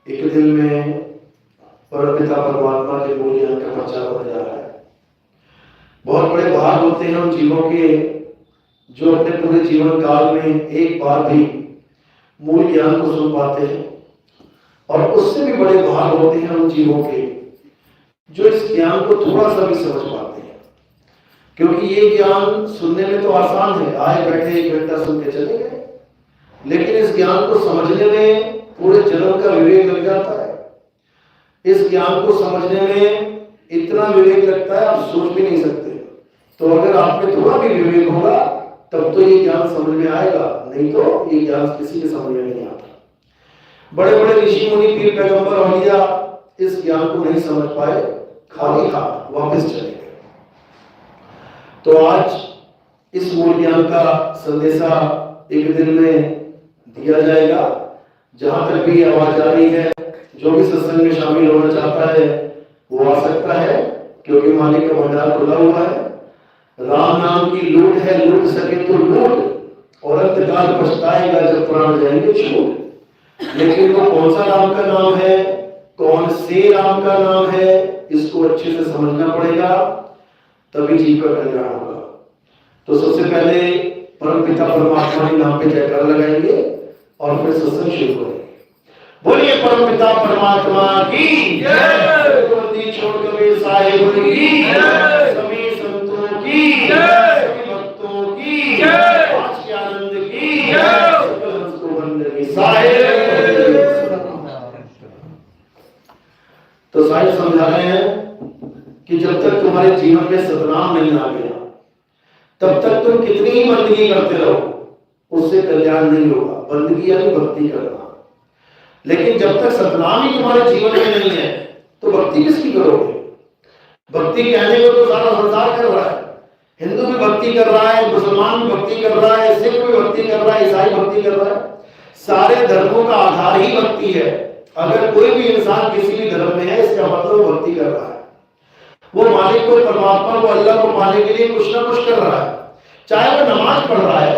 एक दिन में परमपिता परमात्मा के मूल ज्ञान का प्रचार होने जा रहा है। बहुत बड़े भाग होते हैं उन जीवों के जो अपने पूरे जीवन काल में एक बार भी मूल ज्ञान को सुन पाते हैं, और उससे भी बड़े भाग होते हैं उन जीवों के जो इस ज्ञान को थोड़ा सा भी समझ पाते हैं। क्योंकि ये ज्ञान सुनने में तो आसान है, आए बैठे 1 घंटा सुन के चले गए, लेकिन इस ज्ञान को समझने में पूरे जन्म का विवेक लग जाता है। इस ज्ञान को समझने में इतना विवेक लगता है आप सोच भी नहीं सकते। तो अगर आप में थोड़ा भी विवेक होगा तब तो ये ज्ञान समझ में आएगा, नहीं तो ये ज्ञान किसी के समझ में नहीं आता। बड़े बड़े ऋषि मुनि पीर पैगंबर औलिया इस ज्ञान को नहीं समझ पाए, खाली हाथ वापस चले गए। तो आज इस मूल ज्ञान का संदेशा एक दिन में दिया जाएगा। जहां तक भी आवाज आ रही है, जो भी सत्संग में शामिल होना चाहता है वो आ सकता है, क्योंकि मालिक का भंडार खुला हुआ है। राम नाम की लूट है, लूट सके तो लूट, और अंतकाल पछताएगा जब प्राण जाएंगे छूट। लेकिन वो कौन सा राम का नाम है, कौन से राम का नाम है, इसको अच्छे से समझना पड़ेगा, तभी जीव का कल्याण होगा। तो सबसे पहले परमपिता परमात्मा के नाम पे जयकार लगाएंगे और फिर सत्संग शुरू करेंगे। बोलिए परमपिता परमात्मा की जय, छोड़ कबीर साहिब की जय, सभी संतों की जय, सभी भक्तों की जय, आज के आनंद की जय, सकल हंस को बंदगी साहिब। तो साहिब समझा रहे हैं कि जब तक तुम्हारे जीवन में सतनाम नहीं आ गया तब तक तुम कितनी ही बंदगी करते रहो, उससे कल्याण नहीं होगा। बंदगी यानी भक्ति करना। लेकिन जब तक सतनाम ही तुम्हारे जीवन में नहीं है तो भक्ति किसकी करोगे? भक्ति कहने को तो सारा संसार कर रहा है। हिंदू भी भक्ति कर रहा है, मुसलमान भी भक्ति कर रहा है, सिख भी भक्ति कर रहा है, ईसाई भक्ति कर रहा है। सारे धर्मों का आधार ही भक्ति है। अगर कोई भी इंसान किसी भी धर्म में है, इसका मतलब भक्ति कर रहा है। वो मालिक को, परमात्मा को, अल्लाह को पाने के लिए कुछ ना कुछ कर रहा है। चाहे वो नमाज पढ़ रहा है,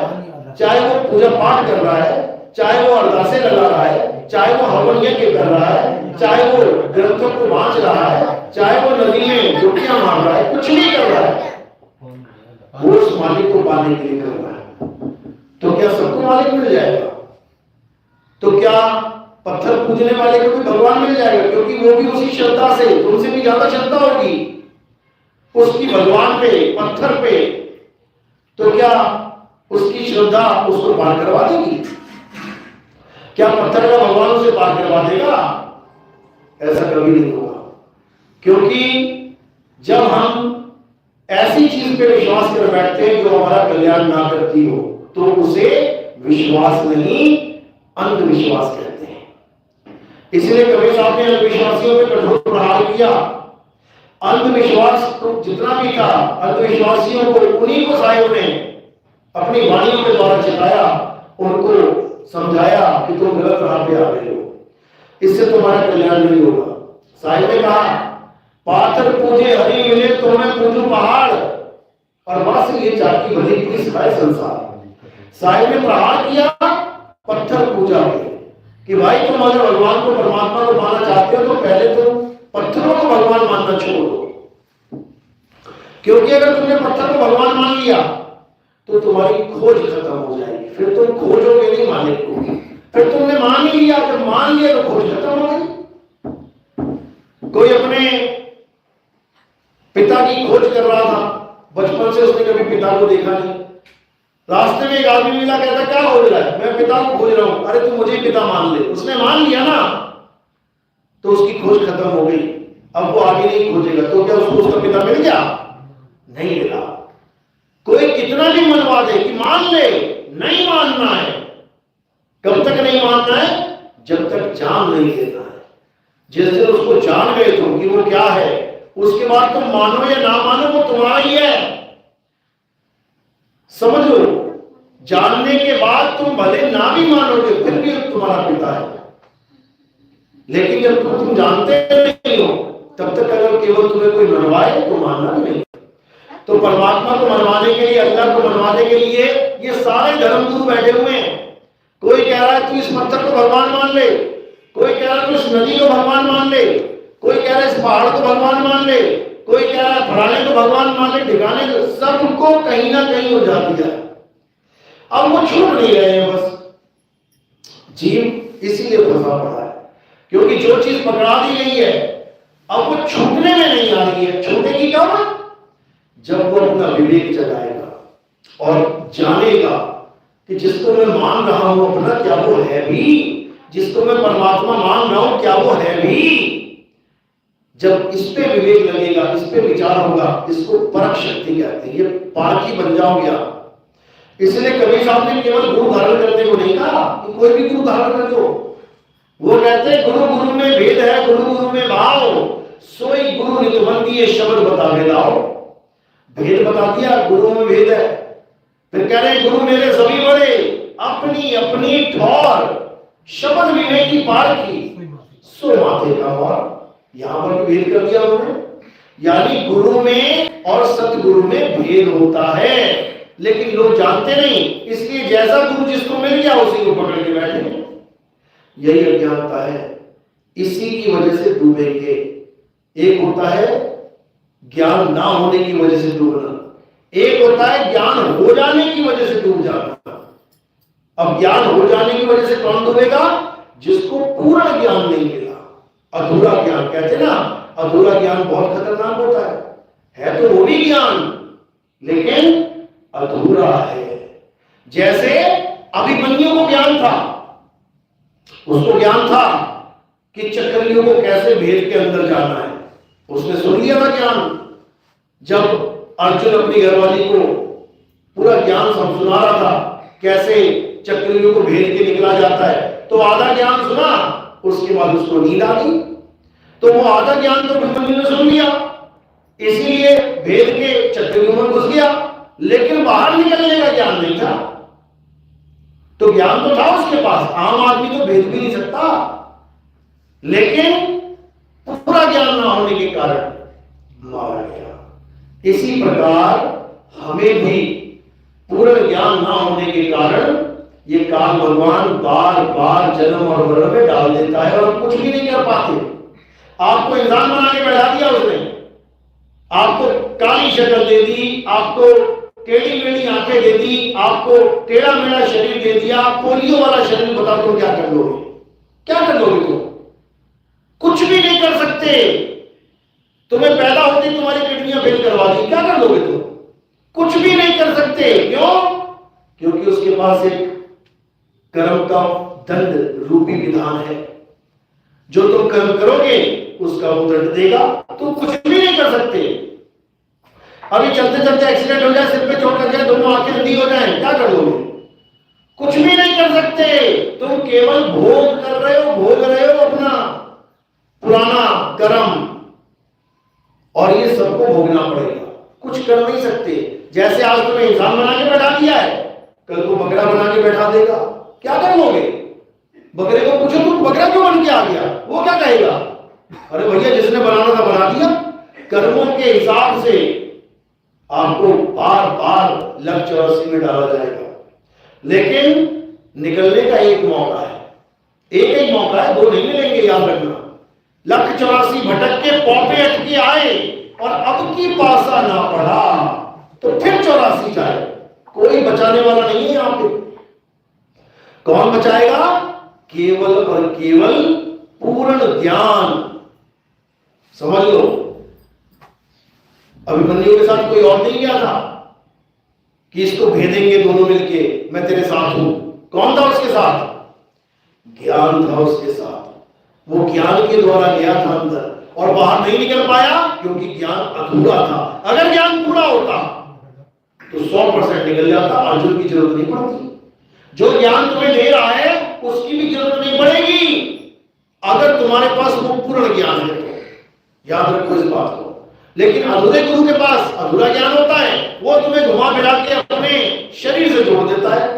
चाहे वो पूजा पाठ कर रहा है, चाहे वो अरदासें लगा रहा है, चाहे वो हवन यज्ञ कर रहा है, चाहे वो ग्रंथों को बांच रहा है, चाहे वो नदी में डुबकियां मार रहा है, कुछ नहीं कर रहा है, वो उस मालिक को पाने के लिए कर रहा है। तो क्या सबको मालिक मिल जाएगा? तो क्या पत्थर पूजने वाले को भी भगवान मिल जाएगा? क्योंकि वो भी उसी श्रद्धा से, तुमसे भी ज्यादा श्रद्धा होगी उसकी भगवान पे, पत्थर पे। तो क्या उसकी श्रद्धा उसको पार करवा देगी? क्या पत्थर का भगवान उसे पार करवा देगा? ऐसा कभी नहीं होगा। क्योंकि जब हम ऐसी चीज पे विश्वास कर बैठते हैं जो हमारा कल्याण ना करती हो, तो उसे विश्वास नहीं, अंधविश्वास कहते हैं। इसलिए कबीर साहब ने अंधविश्वासियों पे कठोर प्रहार किया। अंधविश्वास तो जितना भी था, अंधविश्वासियों को उन्हीं को साहिब ने अपनी वाणियों के द्वारा चिताया, उनको समझाया कि तुम गलत राह पे आ गए हो, इससे तुम्हारा कल्याण नहीं होगा। साहिब ने कहा, पाथर पूजे हरि मिले तो मैं पूजू पहाड़, और बस ये चाकी भली की सिखाए संसार। साहिब ने प्रहार किया पत्थर पूजा पे कि भाई तुम अगर भगवान को, परमात्मा को मानना चाहते हो तो पहले तुम पत्थरों को भगवान मानना छोड़ दो। क्योंकि अगर तुमने पत्थर को भगवान मान लिया तो तुम्हारी खोज खत्म हो जाएगी, फिर तुम खोजोगे नहीं मालिक को। फिर तुमने मान ही लिया, जब मान लिया तो खोज खत्म हो गई। कोई अपने पिता की खोज कर रहा था, बचपन से उसने कभी पिता को देखा नहीं। रास्ते में एक आदमी मिला, कहता क्या खोज रहा है? मैं पिता को खोज रहा हूं। अरे तू मुझे पिता मान ले। उसने मान लिया ना, तो उसकी खोज खत्म हो गई। अब वो आगे नहीं खोजेगा। तो क्या उसको उसका पिता मिल गया? नहीं मिला। कोई कितना भी मनवा दे कि मान ले, नहीं मानना है। कब तक नहीं मानना है? जब तक जान नहीं लेना है। जिस दिन उसको जान गए तुम कि वो क्या है, उसके बाद तुम मानो या ना मानो, वो तुम्हारा ही है। समझ लो, जानने के बाद तुम भले ना भी मानोगे, फिर भी तुम्हारा पिता है। लेकिन जब तुम जानते नहीं हो, तब तक अगर केवल तुम्हें कोई मनवाए तो मानना भी नहीं। तो परमात्मा को मनवाने के लिए, अल्लाह को मनवाने के लिए ये सारे धर्मगुरु बैठे हुए हैं। कोई कह रहा है तू इस पत्थर को भगवान मान ले, कोई कह रहा है तो इस नदी को भगवान मान ले, कोई कह रहा है इस पहाड़ को भगवान मान ले, कोई कह रहा है फलाने को भगवान मान ले, ठिकाने को, सबको कहीं ना कहीं हो जाती है। अब वो छूट नहीं रहे हैं, बस जीव इसीलिए फंसा पड़ा है क्योंकि जो चीज पकड़ा दी गई है अब वो छूटने में नहीं आ रही है। छूटेगी कब? जब वो अपना विवेक जगाएगा और जानेगा कि जिसको मैं मान रहा हूं अपना, क्या वो है भी? जिसको मैं परमात्मा मान रहा हूं, क्या वो है भी? जब इस पे विवेक लगेगा, इस पे विचार होगा, इसको परख शक्ति कहते हैं। ये पारखी बन जाओगे आप। इसलिए कबीर साहब ने केवल गुरु धारण करने को नहीं कहा कि कोई भी गुरु धारण कर दो। वो कहते हैं गुरु गुरु में भेद है, गुरु गुरु में भाव, सोई गुरु नितवंती ये शब्द बता के लाओ। भेद बता दिया, गुरु में भेद है। फिर कह रहे गुरु मेरे सभी बड़े, अपनी अपनी ठौर, शब्द विवेक की पारखी, सो माथे का और। यहां पर भेद कर दिया उन्होंने, यानी गुरु में और सतगुरु में भेद होता है, लेकिन लोग जानते नहीं, इसलिए जैसा गुरु जिसको मिल गया उसी को पकड़ के बैठे। यही अज्ञानता है, इसी की वजह से डूबेंगे। एक होता है ज्ञान ना होने की वजह से डूबना, एक होता है ज्ञान हो जाने की वजह से डूब जाना। अब ज्ञान हो जाने की वजह से कौन डूबेगा? जिसको पूरा ज्ञान नहीं मिला। अधूरा ज्ञान कहते ना, अधूरा ज्ञान बहुत खतरनाक होता है तो वो भी ज्ञान लेकिन अधूरा है। जैसे अभिमन्यु को ज्ञान था, उसको ज्ञान था कि चक्रव्यूह को कैसे भेद के अंदर जाना है, उसने सुन लिया था ज्ञान। जब अर्जुन अपनी घरवाली को पूरा ज्ञान सब सुना रहा था कैसे चक्रव्यूह को भेद के निकला जाता है, तो आधा ज्ञान सुना, उसके बाद उसको नींद आ गई। तो वो आधा ज्ञान तो अभिमन्यु ने सुन लिया, इसीलिए भेद के चक्रव्यूह में घुस गया, लेकिन बाहर निकलने का ज्ञान नहीं था। तो ज्ञान तो था उसके पास, आम आदमी तो भेद भी नहीं सकता, लेकिन पूरा ज्ञान ना होने के कारण मारा गया। इसी प्रकार हमें भी पूर्ण ज्ञान ना होने के कारण ये काल भगवान बार बार जन्म और मरण में डाल देता है और कुछ भी नहीं कर पाते। आपको इंसान बना के बैठा दिया उसने, आपको काली शक्ल दे दी, आपको टेढ़ी मेढ़ी आंखें दे दी, आपको टेढ़ा मेढ़ा शरीर दे दिया, पोलियो वाला शरीर। बता तुम क्या कर लोगे? क्या कर लोगे तुम? कुछ भी नहीं कर सकते। तुम्हें पैदा होते तुम्हारी किडनियां फेल करवा दी, क्या कर लोगे तुम? कुछ भी नहीं कर सकते। क्यों? क्योंकि उसके पास एक कर्म का दंड रूपी विधान है। जो तुम कर्म करोगे उसका वो दंड देगा। तुम कुछ भी नहीं कर सकते। अभी चलते चलते एक्सीडेंट हो जाए, सिर पे चोट लग जाए, दोनों आंखें अंधी हो जाए, क्या कर लोगे? कुछ भी नहीं कर सकते। तुम केवल भोग कर रहे हो, भोग रहे हो अपना पुराना कर्म, और ये सबको भोगना पड़ेगा। कुछ कर नहीं सकते। जैसे आज तुम्हें इंसान बना के बैठा दिया है, कल को बकरा बना के बैठा देगा, क्या कर लोगे? बकरे को पूछो तुम बकरा क्यों बन के आ गया, वो क्या कहेगा? अरे भैया जिसने बनाना था बना दिया। कर्मों के हिसाब से आपको बार बार लक 84 में डाला जाएगा, लेकिन निकलने का एक मौका है। एक ही मौका है, दो नहीं मिलेंगे, याद रखना। लक 84 भटक के पौपे अटके आए और अब की पासा ना पड़ा तो फिर 84 जाए। कोई बचाने वाला नहीं है यहां पे। कौन बचाएगा? केवल और केवल पूर्ण ज्ञान। समझ लो, अभिमन्यु के साथ कोई और नहीं गया था कि इसको भेदेंगे दोनों मिलके, मैं तेरे साथ हूं। कौन था उसके साथ? ज्ञान था उसके साथ। वो ज्ञान के द्वारा गया था अंदर और बाहर नहीं निकल पाया क्योंकि ज्ञान अधूरा था। अगर ज्ञान पूरा होता तो 100% निकल जाता, अर्जुन की जरूरत नहीं पड़ती। जो ज्ञान तुम्हें दे रहा है उसकी भी जरूरत नहीं पड़ेगी अगर तुम्हारे पास वो पूर्ण ज्ञान है तो। याद रखो इस बात को। लेकिन अधूरे गुरु के पास अधूरा ज्ञान होता है, वो तुम्हें घुमा फिरा के अपने शरीर से जोड़ देता है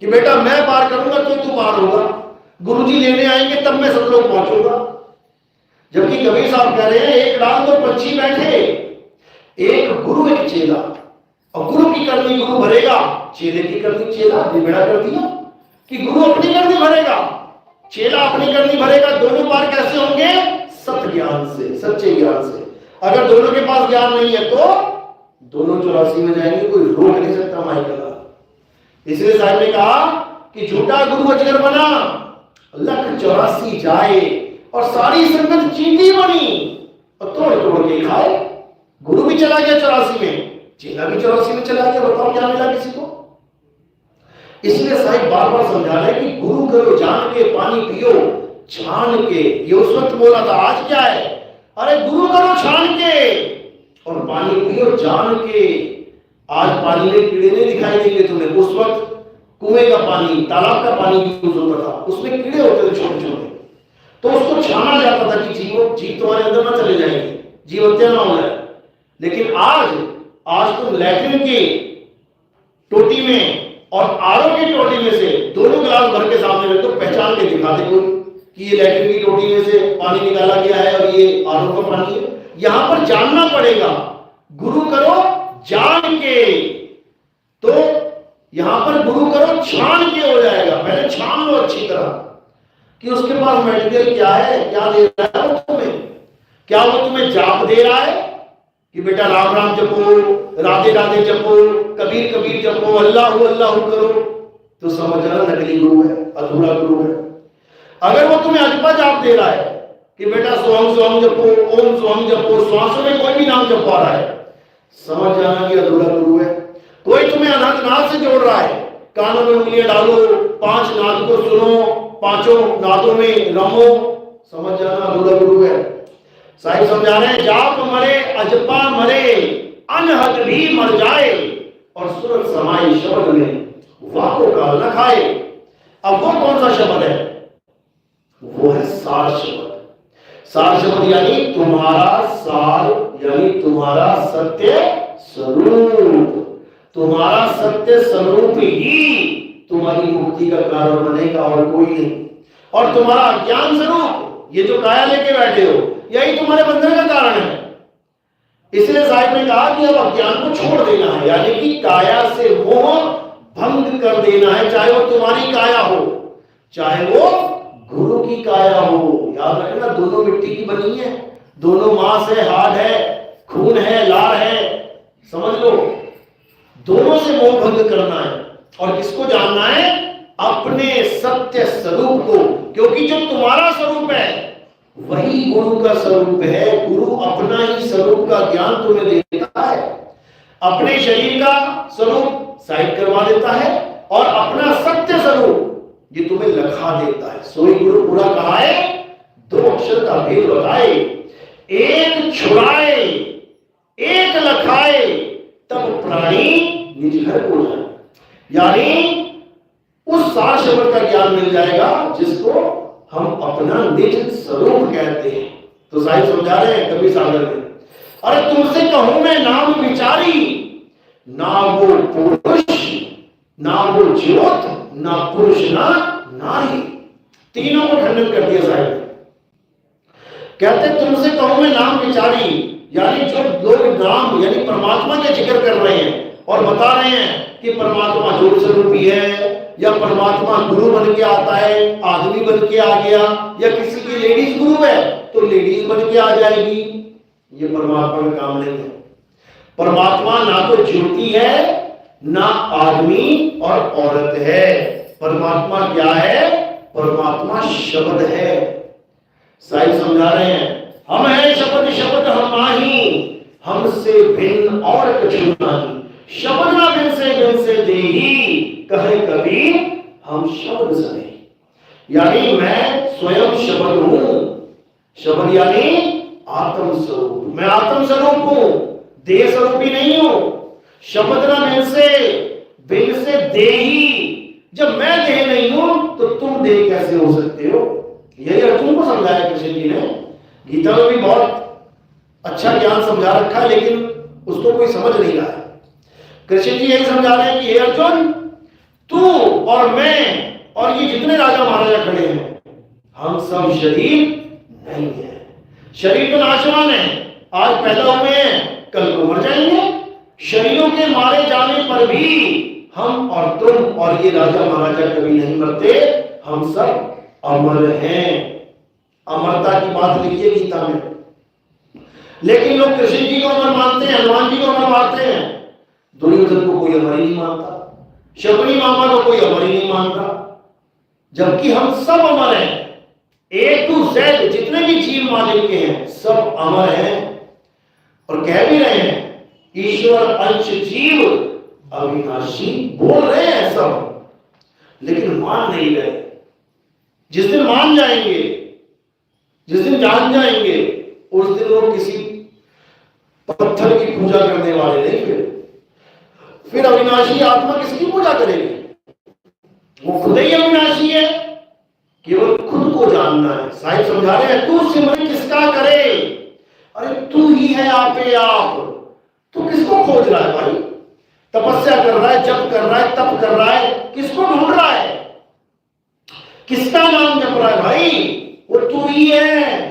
कि बेटा मैं पार करूंगा तो तू पार होगा, गुरुजी लेने आएंगे तब मैं सब लोग पहुंचूंगा। जबकि कबीर साहब कह रहे हैं एक डाल दो पंछी बैठे, एक गुरु एक चेला, और गुरु की करनी गुरु भरेगा, चेले की करनी चेला। बेड़ा कर दिया कि गुरु अपनी करनी भरेगा चेला अपनी करनी भरेगा, दोनों पार कैसे होंगे? सत्य ज्ञान से, सच्चे ज्ञान से। अगर दोनों के पास ज्ञान नहीं है तो दोनों 84 में जाएंगे, कोई रोक नहीं सकता माइकल। इसलिए साहब ने कहा कि झूठा गुरु अजगर बना, लख 84 जाए, और सारी संगत चींटी बनी और तोड़ तोड़ के खाए। गुरु भी चला गया 84 में, चेला भी 84 में चला गया। बताओ क्या मिला किसी को? इसलिए साहिब बार बार समझा रहे कि गुरु करो जान के, पानी पियो छान के। ये उस वक्त बोला था, आज क्या है? अरे गुरु करो छान के और पानी पियो जान के। आज पानी में कीड़े नहीं दिखाई देंगे तुम्हें। उस वक्त कुएं का पानी, तालाब का पानी यूज होता था, उसमें कीड़े होते थे छोटे छोटे, तो उसको छाना जाता था कि जीव तुम्हारे अंदर ना चले जाएंगे, जीव हत्या ना हो जाए। लेकिन आज तुम लैट्रिन की टोटी में और आरओ की टोटी में से दोनों गिलास भर के सामने में, तो पहचान के दिखा दे कोई कि ये लैट्रिन की टोटी में से पानी निकाला गया है और ये आरओ का पानी है। यहां पर जानना पड़ेगा, गुरु करो जान के। तो यहां पर गुरु करो छान के हो जाएगा। पहले छान लो अच्छी तरह कि उसके पास मटेरियल क्या है, क्या दे रहा है वो तुम्हें। क्या वो तुम्हें जाप दे रहा है कि बेटा राम राम जपो, राधे राधे जपो, कबीर कबीर जपो, अल्लाह अल्लाह करो, तो समझ जाना नकली गुरु है, अधूरा गुरु है। अगर वो तुम्हें अजपा जाप दे रहा है कि बेटा सोहम सोहम जपो, ओम सोहम जपो, श्वासों में कोई भी नाम जपवा रहा है, समझ जाना कि अधूरा गुरु है। कोई तुम्हें अनंत नाद से जोड़ रहा है, कानों में उंगलियां डालो, 5 नाद को सुनो, 5 नादों में रमो, समझ जाना अधूरा गुरु है। साहिब समझा रहे हैं, जाप मरे अजपा मरे, अनहद भी मर जाए, और सूरत समाई शब्द में वाको काल न खाए। अब वो कौन सा शब्द है? वो है सार शब्द। सार शब्द यानी तुम्हारा सार, यानी तुम्हारा सत्य स्वरूप। तुम्हारा सत्य स्वरूप ही तुम्हारी मुक्ति का कारण बनेगा और कोई नहीं। और तुम्हारा अज्ञान स्वरूप, ये जो काया लेके बैठे हो, यही तुम्हारे बंधन का कारण है। इसलिए साहिब ने कहा कि अब अज्ञान को छोड़ देना है, यानी कि काया से मोह भंग कर देना है। चाहे वो तुम्हारी काया हो, चाहे वो गुरु की काया हो। याद रखना, दोनों मिट्टी की बनी है, दोनों मांस है, हाड है, खून है, लार है, समझ लो। दोनों से मोह भंग करना है। और किसको जानना है? अपने सत्य स्वरूप को, क्योंकि जो तुम्हारा स्वरूप है वही गुरु का स्वरूप है। गुरु अपना ही स्वरूप का ज्ञान तुम्हें देता है, अपने शरीर का स्वरूप साइड करवा देता है, और अपना सत्य स्वरूप ये तुम्हें लखा देता है। सोई गुरु पूरा कहा है, 2 अक्षर का भेद बताए, एक छुड़ाए एक लखाए, तब प्राणी निज घर को जाए। यानी उस सार शब्द का ज्ञान मिल जाएगा जिसको हम अपना निज स्वरूप कहते हैं। तो साहिब समझा रहे हैं कबीर सागर में, अरे तुमसे कहूं मैं नाम विचारी, ना वो पुरुष ना वो ज्योत, ना पुरुष ना नारी। तीनों को खंडन कर दिया साहिब ने। कहते तुमसे कहूं मैं नाम विचारी, यानी जो लोग नाम यानी परमात्मा के जिक्र कर रहे हैं और बता रहे हैं कि परमात्मा ज्योत स्वरूपी है, या परमात्मा गुरु बन के आता है, आदमी बन के आ गया, या किसी की लेडीज गुरु है तो लेडीज बन के आ जाएगी, ये परमात्मा का काम नहीं है। परमात्मा ना तो ज्योति है, ना आदमी और औरत है। परमात्मा क्या है? परमात्मा शब्द है। साहिब समझा रहे हैं, हम है शब्द शब्द हम माही, हमसे भिन्न और कछु नहीं। शब्द ना भिन्न से देही, कहे कबीर हम शब्द सने। यानी मैं स्वयं शब्द हूं। शब्द यानी आत्म स्वरूप। मैं आत्म स्वरूप हूं, देह स्वरूपी नहीं हूं। शब्द ना भिन्न से देही, जब मैं देह नहीं हूं तो तुम देह कैसे हो सकते हो? यही अर्जुन को समझाया कृष्ण जी ने। गीता में भी बहुत अच्छा ज्ञान समझा रखा है, लेकिन उसको कोई समझ नहीं रहा है। कृष्ण जी यही समझा रहे हैं कि हे अर्जुन, तू और मैं और ये जितने राजा महाराजा खड़े हैं, हम सब शरीर नहीं है। शरीर तो नाशवान है, आज पैदा हुए हैं, कल को मर जाएंगे। शरीरों के मारे जाने पर भी हम और तुम और ये राजा महाराजा कभी नहीं मरते। हम सब अमर हैं। अमरता की बात लिखी है गीता में। लेकिन लोग कृष्ण जी को अमर मानते हैं, हनुमान जी को अमर मानते हैं, दुर्योधन को कोई अमर ही नहीं मानता, शकुनी मामा को कोई अमर ही नहीं मानता। जबकि हम सब अमर हैं, A to Z जितने भी जीव मालिक के हैं सब अमर हैं। और कह भी रहे हैं ईश्वर अंश जीव अविनाशी, बोल रहे हैं सब, लेकिन मान नहीं रहे। जिस दिन मान जाएंगे, जिस दिन जान जाएंगे, उस दिन वो किसी पत्थर की पूजा करने वाले नहीं। फिर अविनाशी आत्मा किसकी पूजा करेगी? वो खुद ही अविनाशी है, केवल खुद को जानना है। साहिब समझा रहे हैं तू सिमरन किसका करे? अरे तू ही है आपे आप, तू किसको खोज रहा है भाई? तपस्या कर रहा है, जप कर रहा है, तप कर रहा है, किसको ढूंढ रहा है? किसका नाम जप रहा है भाई? वो तू ही है।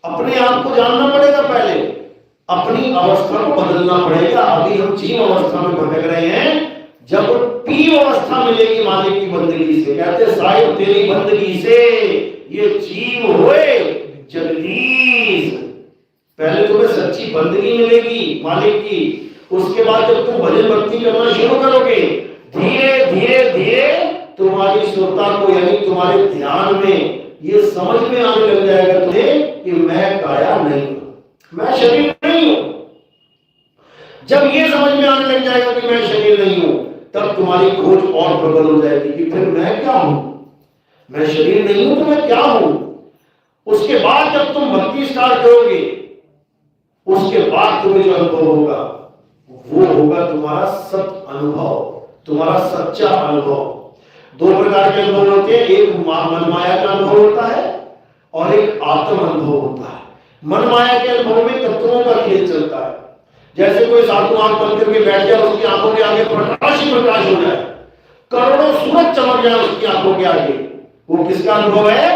अपने आप को जानना पड़ेगा, पहले अपनी अवस्था को बदलना पड़ेगा। अभी हम जीव अवस्था में भटक रहे हैं। जब पी अवस्था मिलेगी मालिक की बंदगी से, कहते साहिब तेरी बंदगी से ये जीव हुए जगदीश। पहले तुम्हें सच्ची बंदगी मिलेगी मालिक की, उसके बाद जब तुम भजन भक्ति करना शुरू करोगे, धीरे धीरे धीरे तुम्हारी श्रोता को, यानी तुम्हारे ध्यान में ये समझ में आने लग जाएगा तुम्हें कि मैं काया नहीं हूं, मैं शरीर नहीं हूं। जब ये समझ में आने लग जाएगा कि मैं शरीर नहीं हूं, तब तुम्हारी खोज और प्रबल हो जाएगी कि फिर मैं क्या हूं? मैं शरीर नहीं हूं तो मैं क्या हूं? उसके बाद जब तुम भक्ति स्टार्ट करोगे, उसके बाद तुम्हें जो अनुभव होगा वो होगा तुम्हारा सत्य अनुभव, तुम्हारा सच्चा अनुभव। दो प्रकार के अनुभव होते हैं, एक मन माया का अनुभव होता है और एक आत्म अनुभव होता है। मन माया के अनुभव में तत्वों का खेल चलता है। जैसे कोई साधु आंख बंद करके बैठ जाए, उसकी आंखों के आगे प्रकाश ही प्रकाश हो जाए, करोड़ों सूरज चमक जाए उसकी आंखों के आगे, वो किसका अनुभव है?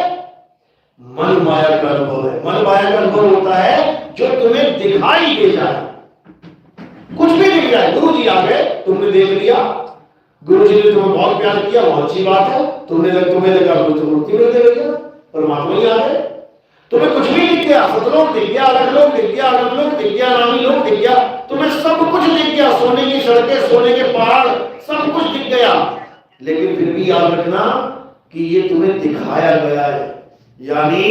मन माया का अनुभव है। मन माया का अनुभव होता है जो तुम्हें दिखाई दे जाए, कुछ भी दिख जाए। गुरु जी आ गए, तुमने देख लिया, गुरु जी ने तुम्हें बहुत प्यार किया, बहुत अच्छी बात है। तुम्हें लगा मूर्ति में दे गया, परमात्मा ही आ गए। तुम्हें कुछ भी दिख गया, सतलोक दिख गया, अलगलोक दिख गया, अगमलोक दिख गया, नामी लोक दिख गया, तुम्हें सब कुछ दिख गया, सोने की सड़कें, सोने के पहाड़, सब कुछ दिख गया। लेकिन फिर भी याद रखना कि ये तुम्हें दिखाया गया है, यानी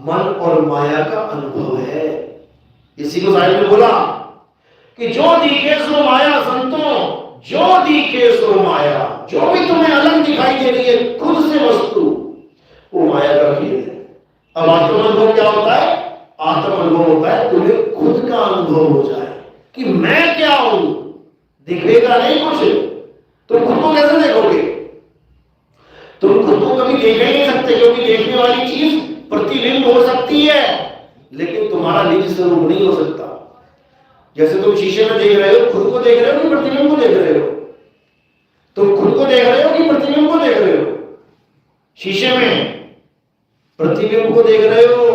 मन और माया का अनुभव है। इसी को साहिब ने बोला कि जो दिखे सो माया संतों, जो दिखे सो माया। जो भी तुम्हें अलग दिखाई दे रही है खुद से वस्तु, वो माया का खेल है। अब आत्म अनुभव क्या होता है? आत्म अनुभव होता है तुम्हें खुद का अनुभव हो जाए कि मैं क्या हूं। दिखेगा नहीं कुछ, तुम खुद को कैसे देखोगे? तुम खुद को कभी देख ही नहीं सकते, क्योंकि देखने वाली चीज प्रतिबिंब हो सकती है लेकिन तुम्हारा निज स्वरूप नहीं हो सकता। जैसे तुम शीशे में देख रहे हो, खुद को देख रहे हो कि प्रतिबिंब को देख रहे हो? तुम खुद को देख रहे हो कि प्रतिबिंब को देख रहे हो? शीशे में प्रतिबिंब को देख रहे हो,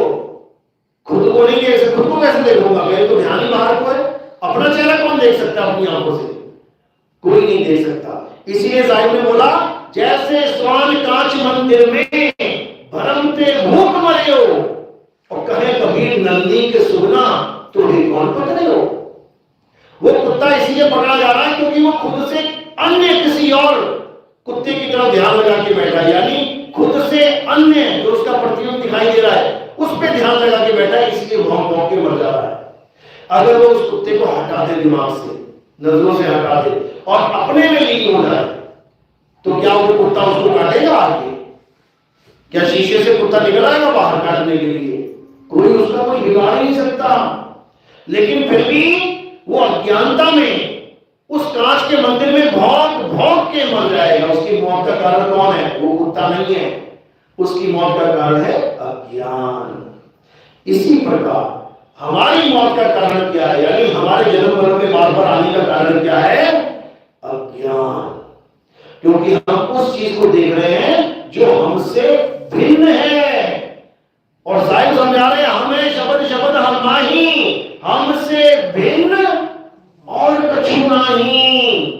खुद को नहीं देख सकते। खुद को कैसे देखूंगा? मेरे तो ध्यान ही बाहर को है। अपना चेहरा कौन देख सकता अपनी आंखों से? कोई नहीं देख सकता। इसलिए साहिब ने बोला जैसे स्वान कांच मंदिर में भरमते भूख मरे हो, और कहे कबीर नंदी के सुगना तो कौन पकड़े हो। वो कुत्ता इसलिए पकड़ा जा रहा है क्योंकि वो खुद से अन्य किसी और कुत्ते की तरह ध्यान लगा के बैठा है, यानी खुद से अन्य जो उसका प्रतिबिंब दिखाई दे रहा है उस पर ध्यान लगा के बैठा है, इसलिए भौंक भौंक के मर जा रहा है। अगर वो उस कुत्ते को हटा दे, दिमाग से, नजरों से हटा दे और अपने में लीन हो जाए, तो क्या वो कुत्ता उसको काटेगा आगे? क्या शीशे से कुत्ता निकल आएगा बाहर काटने के लिए? कोई उसका कोई बिगाड़ नहीं सकता। लेकिन फिर भी वो अज्ञानता में उस कांच के मंदिर में भौंक भौंक के मर जाएगा। उसकी मौत का कारण कौन है? वो कुत्ता नहीं है, उसकी मौत का कारण है अज्ञान। इसी प्रकार हमारी मौत का कारण क्या है, यानी हमारे जन्म मरण में बार बार आने का कारण क्या है? अज्ञान। क्योंकि हम उस चीज को देख रहे हैं जो हमसे भिन्न है। और साहिब समझा रहे हैं हमें शब्द शब्द हम नहीं, हमसे भिन्न और कछु नहीं।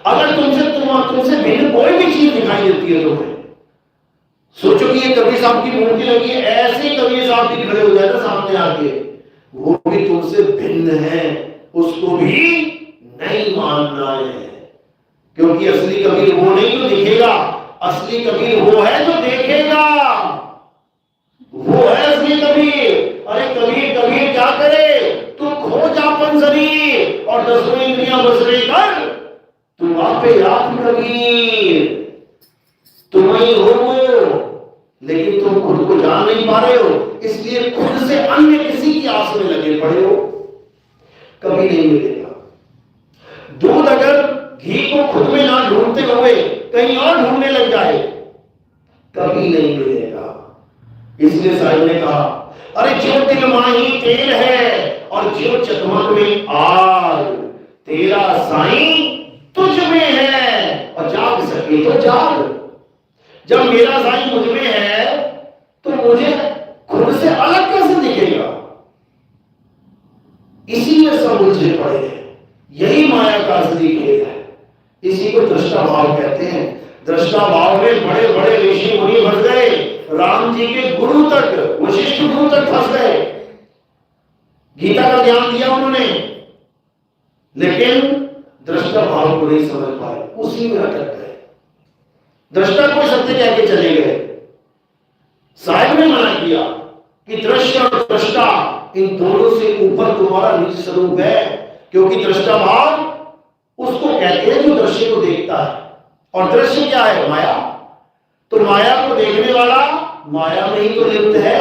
अगर तुमसे भिन्न कोई भी चीज दिखाई देती है तुम्हें, भिन्न है उसको भी नहीं मानना है। क्योंकि असली कबीर वो नहीं जो दिखेगा, असली कबीर वो है जो देखेगा, वो है असली कबीर। अरे कबीर कबीर क्या करे, तू खो जा अपन शरीर और 10 इंद्रियां बसरे कर, तू आपे आप कबीर, तुम ही हो वो, लेकिन तुम खुद को जान नहीं पा रहे हो, इसलिए खुद से अन्य किसी की आस में लगे पड़े हो, कभी नहीं मिलेगा। दूध अगर घी को खुद में ना ढूंढते हुए कहीं और ढूंढने लग जाए, कभी नहीं मिलेगा। इसलिए साहिब ने कहा, अरे जो तिल माही तेल है और जो चकमक में आग, तेरा साईं तुझ में है और जाग सके तो जाग। जब मेरा साईं मुझ में है तो मुझे खुद से अलग कैसे दिखेगा? इसी में सब उलझे पड़े हैं। यही माया का असली खेल है। इसी को दृष्टा भाव कहते हैं। दृष्टा भाव में बड़े बड़े ऋषि मुनि फंस गए, राम जी के गुरु तक, वशिष्ठ गुरु तक फंस गए। गीता का ज्ञान दिया उन्होंने, लेकिन दृष्टा भाव को नहीं समझ पाए, उसी में अटक गए। दृष्टा कोई सत्य कह के चले गए। साहिब ने मना किया कि दृश्य और दृष्टा इन दोनों से ऊपर तुम्हारा निज स्वरूप है, क्योंकि दृष्टा भाव उसको कहते हैं जो दृश्य को देखता है, और दृश्य क्या है? माया। तो माया को देखने वाला माया में ही तो लिप्त है।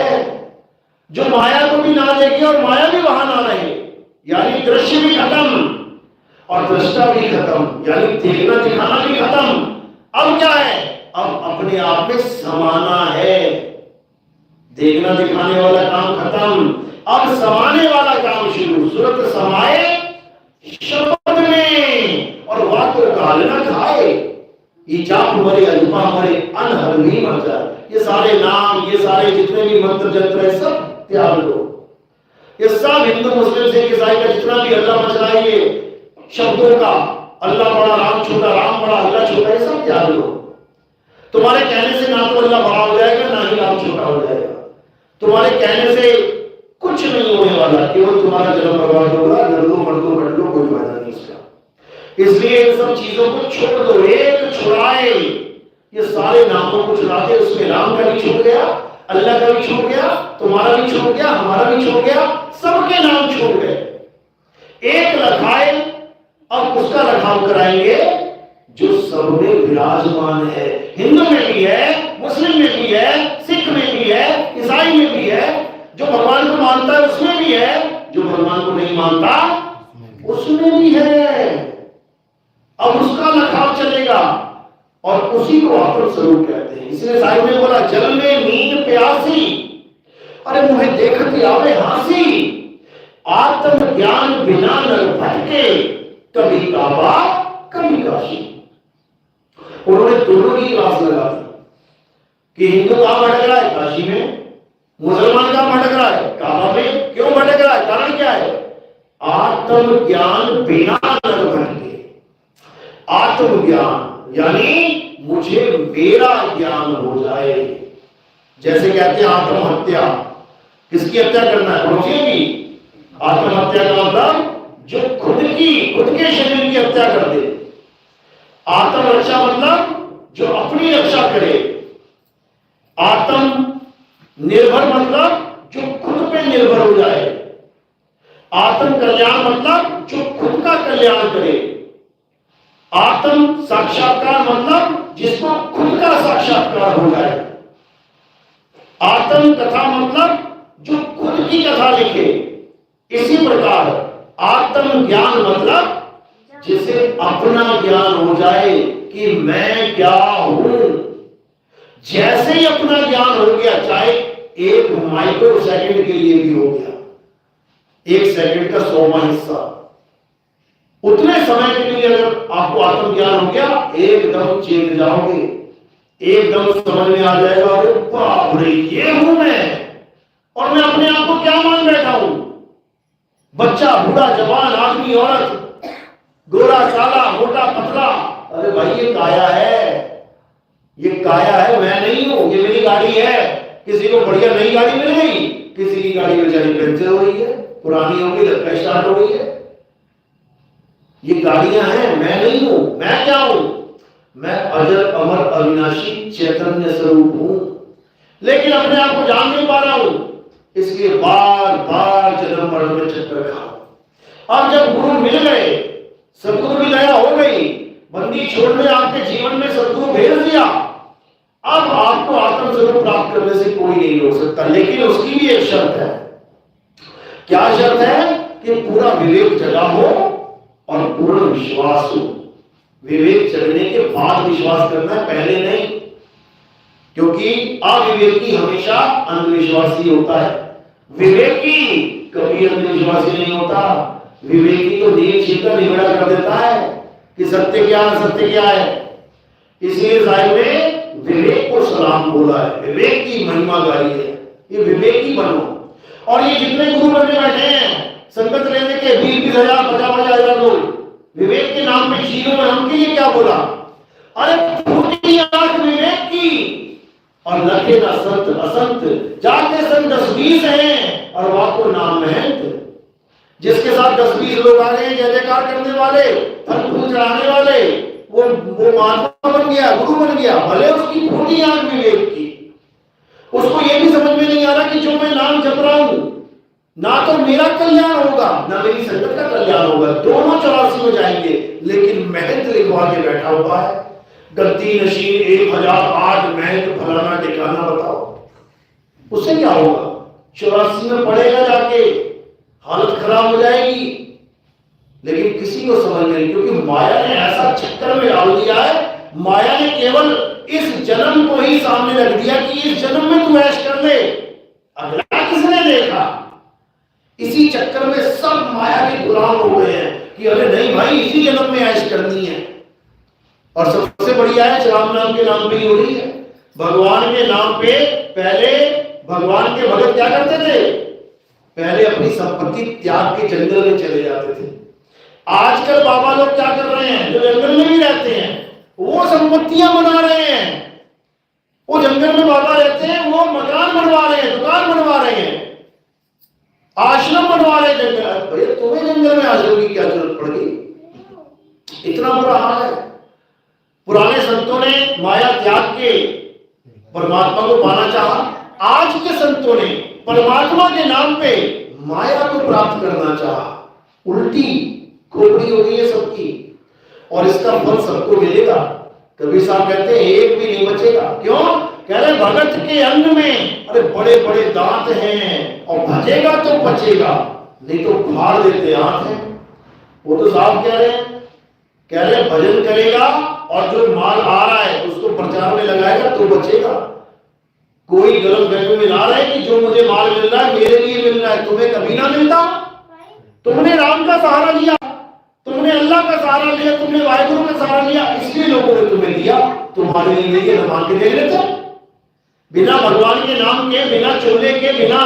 जो माया को भी ना देखे और माया भी वहां ना रहे, यानी दृश्य भी खत्म और दृष्टा भी खत्म, यानी देखना दिखाना भी खत्म। अब क्या है? अब अपने आप में समाना है। देखना दिखाने वाला काम खत्म, अब समाने वाला काम शुरू। सूरत समाए शब्द में और वाको काल न खाए, ये जाप मरे अजपा मरे अनहर नहीं मर जाए। ये सारे नाम, ये सारे जितने भी मंत्र जंत्र है, सब त्याग दो। ये सब हिंदू मुस्लिम सिख ईसाई का जितना भी अल्लाह मचला है, ये शब्दों का, अल्लाह बड़ा राम छोटा, राम बड़ा अल्लाह छोटा, ये सब त्याग दो। तुम्हारे कहने से ना तो अल्लाह बड़ा हो जाएगा, ना ही राम छोटा हो जाएगा। तुम्हारे कहने से कुछ नहीं होने वाला, केवल तुम्हारा जन्म बर्बाद होगा। लड़ लो मर लो बढ़ लो, कोई फायदा नहीं इसका। इसलिए इन सब चीजों को छोड़ दो। एक छुड़ाए, ये सारे नामों को छुड़ा के उसमें राम का भी छूट गया, अल्लाह का भी छूट गया, तुम्हारा भी छूट गया, हमारा भी छूट गया, सबके नाम छूट गए। एक रखाए, अब उसका रखाव कराएंगे जो सब में विराजमान है। हिंदू में भी है, मुस्लिम में भी है, सिख में भी है, ईसाई में भी है। जो भगवान को मानता है उसमें भी है, जो भगवान को नहीं मानता उसमें भी है। अब उसका रखाव चलेगा और उसी को आत्म स्वरूप कहते हैं। इसलिए साहिब ने बोला, जल में नींद प्यासी, अरे मुझे देखती आवे हासी, आत्म ज्ञान बिना नर भटके, कभी काबा कभी काशी। उन्होंने दोनों की क्लास लगा दी कि हिंदू कहां भटक रहा है? काशी में। मुसलमान कहां भटक रहा है? काबा में। क्यों भटक रहा है? कारण क्या है? आत्म ज्ञान बिना नर भटके। आत्म ज्ञान यानी मुझे मेरा ज्ञान हो जाए। जैसे कहते हैं आत्महत्या, किसकी हत्या करना है? पड़ोसियों की। आत्महत्या का मतलब जो खुद के शरीर की हत्या कर दे। आत्मरक्षा मतलब जो अपनी रक्षा करे। आत्म निर्भर मतलब जो खुद पे निर्भर हो जाए। आत्म कल्याण मतलब जो खुद का कल्याण करे। आत्म साक्षात्कार मतलब जिसको खुद का साक्षात्कार हो जाए। आत्म कथा मतलब जो खुद की कथा लिखे। इसी प्रकार आत्म ज्ञान मतलब जिसे अपना ज्ञान हो जाए कि मैं क्या हूं। जैसे ही अपना ज्ञान हो गया, चाहे 1 माइक्रो सेकंड के लिए भी हो गया, 1 सेकंड का 100वां हिस्सा, उतने समय के लिए अगर आपको आत्मज्ञान हो गया, एकदम चेत जाओगे, एकदम समझ में आ जाएगा, अरे बाप रे ये हूं मैं, और मैं अपने आप को क्या मान बैठा हूं? बच्चा, बूढ़ा, जवान, आदमी, औरत, गोरा, काला, मोटा, पतला, अरे भाई ये काया है, ये काया है, मैं नहीं हूं। ये मेरी गाड़ी है। किसी को बढ़िया नई गाड़ी मिल गई, किसी की गाड़ी बेचारी पंचर हो रही है, पुरानी हो गई, लगता स्टार्ट हो गई है। ये गाड़ियां हैं, मैं नहीं हूं। मैं क्या हूं? मैं अजर अमर अविनाशी चैतन्य स्वरूप हूं, लेकिन अपने आप को जान नहीं पा रहा हूं, इसलिए बार बार जन्म मरण में चक्कर खा। अब जब गुरु मिल गए, सदगुरु की दया हो गई, बंदी छोड़ने आपके जीवन में सदगुरु भेज दिया, अब आपको आत्म स्वरूप प्राप्त करने से कोई नहीं रोक सकता। लेकिन उसकी भी एक शर्त है। क्या शर्त है? कि पूरा विवेक जगा हो और पूर्ण विश्वास हो। विवेक जगने के बाद विश्वास करना है, पहले नहीं, क्योंकि अविवेकी हमेशा अंधविश्वासी होता है, विवेकी कभी अंधविश्वासी नहीं होता। विवेकी तो नील छीनकर निगड़ा कर देता है कि सत्य क्या है, सत्य क्या है। इसलिए साहिब ने विवेक को सलाम बोला है, विवेक की महिमा गाई है। ये विवेकी बनो। और ये जितने गुरु बनने बैठे हैं, संगत लेने के 20,000 50,000 लोग, विवेक के नाम पे जीरो में हम के लिए क्या बोला? अरे फूटी आंख विवेक की, और लगे ना संत असंत, जाके संत 10-20 हैं और वाको नाम महंत। जिसके साथ 10-20 लोग आ गए जय जयकार करने वाले, फल फूल चढ़ाने वाले, वो महात्मा बन गया, गुरु बन गया, भले उसकी फूटी आंख विवेक की। उसको ये भी समझ में नहीं आ रहा कि जो मैं नाम जप रहा हूं, ना तो मेरा कल्याण होगा ना मेरी संगत का कल्याण होगा, दोनों 84 में जाएंगे। लेकिन महंत लिखवा के बैठा हुआ है, गद्दी नशीन 1008 महंत फलाना ठिकाना, बताओ उससे क्या होगा? 84 में पड़ेगा जाके, हालत खराब हो जाएगी। लेकिन किसी को समझ नहीं, क्योंकि माया ने ऐसा चक्कर में डाल दिया है। माया ने केवल इस जन्म को ही सामने रख दिया कि इस जन्म में तू ऐश कर ले, अगला किसने देखा? इसी चक्कर में सब माया के गुलाम हो गए हैं कि अरे नहीं भाई, इसी जन्म में ऐश करनी है। और सबसे बढ़िया है, राम नाम के नाम पे ही हो रही है। भगवान के नाम पे पहले भगवान के भगत क्या करते थे? पहले अपनी संपत्ति त्याग के जंगल में चले जाते थे। आजकल बाबा लोग क्या कर रहे हैं? जो जंगल में भी रहते हैं वो संपत्तियां बना रहे हैं। वो जंगल में बाबा रहते हैं, वो मकान बनवा रहे हैं, दुकान बनवा रहे हैं, आश्रम बनवा रहे हैं जंगल। भैया तुम्हें जंगल में आश्रम की क्या जरूरत पड़ गई? इतना बुरा हाल है। पुराने संतों ने माया त्याग के परमात्मा को पाना चाहा, आज के संतों ने परमात्मा के नाम पे माया को प्राप्त करना चाहा। उल्टी खोपड़ी हो गई है सबकी, और इसका फल सबको मिलेगा। कबीर साहब कहते हैं एक भी नहीं बचेगा। क्यों? कह रहे भगत के अन्न में अरे बड़े बड़े दांत हैं, और भजेगा तो बचेगा, नहीं तो फाड़ देते हाथ हैं। वो तो साहब कह रहे भजन करेगा और जो माल आ रहा है उसको प्रचार में लगाएगा तो बचेगा। कोई गलत फहमी में ना रहे कि जो मुझे माल मिल रहा है मेरे लिए मिल रहा है, तुम्हें कभी ना मिलता। तुमने राम का सहारा लिया, तुमने अल्लाह का सहारा लिया, तुमने वाहिगुरु का सहारा लिया, इसलिए लोगों ने तुम्हें दिया। तुम्हारे लिए नहीं है, मान के देख लेते। बिना भगवान के नाम के, बिना चोले के, बिना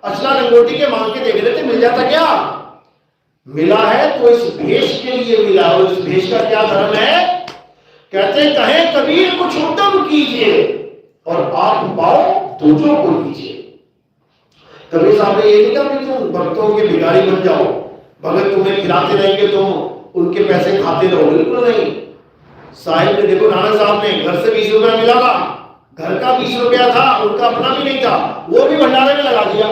अचला लंगोटी के मांग के देख लेते, मिल जाता क्या? मिला है तो इस भेष के लिए मिला। और इस भेष का क्या धर्म है? कहते कहे कबीर कुछ उत्तम कीजिए और आप पाओ दूसरों को दीजिए। कबीर साहब ने ये नहीं कहा कि तुम भक्तों के भिखारी बन जाओ, भगत तुम्हें खिलाते रहेंगे तुम उनके पैसे खाते रहो, बिल्कुल नहीं। साहिब ने देखो, नाना साहब ने घर से 20 रुपया मिला था, घर का 20 रुपया था, उनका अपना भी नहीं था, वो भी भंडारे में लगा दिया।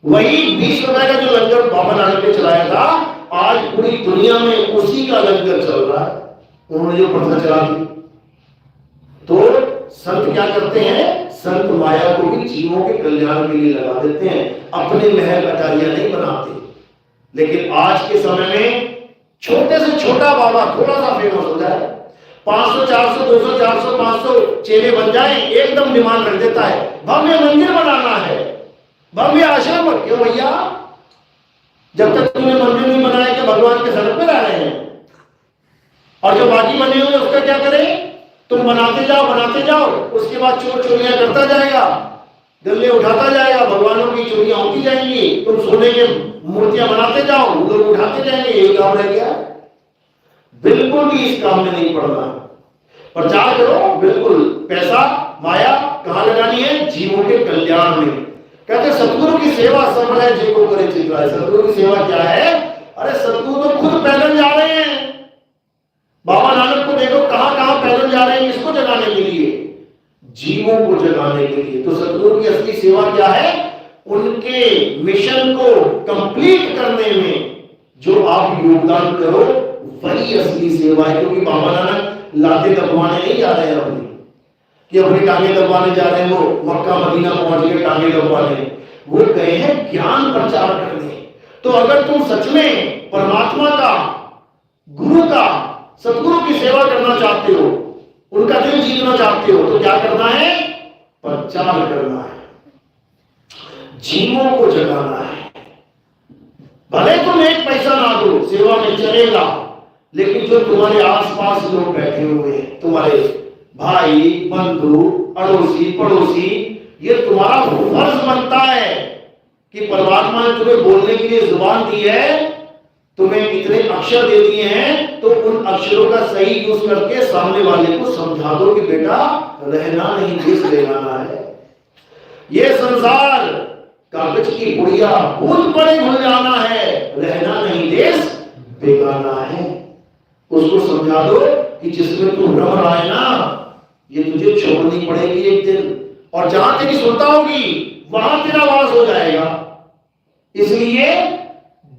वही 20 रुपए का जो लंगर बाबा नानक ने चलाया था, आज पूरी दुनिया में उसी का लंगर चल रहा है। उन्होंने जो प्रथा चला दी। तो संत क्या करते हैं? संत माया को भी जीवों के कल्याण के लिए लगा देते हैं, अपने महल अटारियां नहीं बनाते। लेकिन आज के समय में छोटे से छोटा बाबा थोड़ा सा फेमस हो जाए, 500 400 200 400 500 चेले बन जाए, एकदम डिमांड रख देता है, भव्य मंदिर बनाना है, भव्य आश्रम। क्यों भैया? जब तक तुमने मंदिर नहीं बनाया कि भगवान के सड़क पे रह रहे हैं, और जो बाकी बने हुए उसका क्या करें? तुम बनाते जाओ, उसके बाद चोर चोरियां करता जाएगा, गल्ले उठाता जाएगा, भगवानों की चोरियां होती जाएंगी, तुम सोने के मूर्तियां बनाते जाओ, लोग उठाते जाएंगे। यही काम रह गया। बिल्कुल भी इस काम में नहीं पड़ना। प्रचार करो, बिल्कुल पैसा माया कहां लगानी है? जीवों के कल्याण में। कहते सतगुरु की सेवा सफल है जिनको करे चितराए। सतगुरु की सेवा क्या है? अरे सतगुरु तो खुद पैदल जा रहे हैं। बाबा नानक को देखो कहां कहां पैदल जा रहे हैं, किसको जगाने के लिए? जीवों को जगाने के लिए। तो सतगुरु की असली सेवा क्या है? उनके मिशन को कंप्लीट करने में जो आप योगदान करो वही असली सेवा है। क्योंकि बाबा नानक लाते दबवाने नहीं जा रहे हैं अपनी, कि अपनी टांगे दबवाने जा रहे हैं, वो मक्का मदीना पहुंच गए टांगे दबवाने, वो गए हैं ज्ञान प्रचार करने। तो अगर तुम सच में परमात्मा का, गुरु का, सतगुरु की सेवा करना चाहते हो, उनका दिल जीतना चाहते हो, तो क्या करना है? प्रचार करना है, जीवों को जगाना है। भले तुम एक पैसा ना दो, सेवा में चलेगा, लेकिन जो तुम्हारे आसपास लोग बैठे हुए हैं, तुम्हारे भाई बंधु अड़ोसी पड़ोसी, ये तुम्हारा फर्ज बनता है कि परमात्मा ने तुम्हें बोलने के लिए जुबान दी है, तुम्हें इतने अक्षर दे दिए हैं, तो उन अक्षरों का सही यूज करके सामने वाले को समझा दो कि बेटा रहना नहीं देश बेगाना है। ये संसार कागज की पुड़िया भूल पड़े भूल जाना है, रहना नहीं देश बेगाना है। उसको समझा दो कि जिसमें तू रह रहा है ना, ये तुझे छोड़नी पड़ेगी एक दिन, और जहां तेरी सुनता होगी वहां तेरा वास हो जाएगा। इसलिए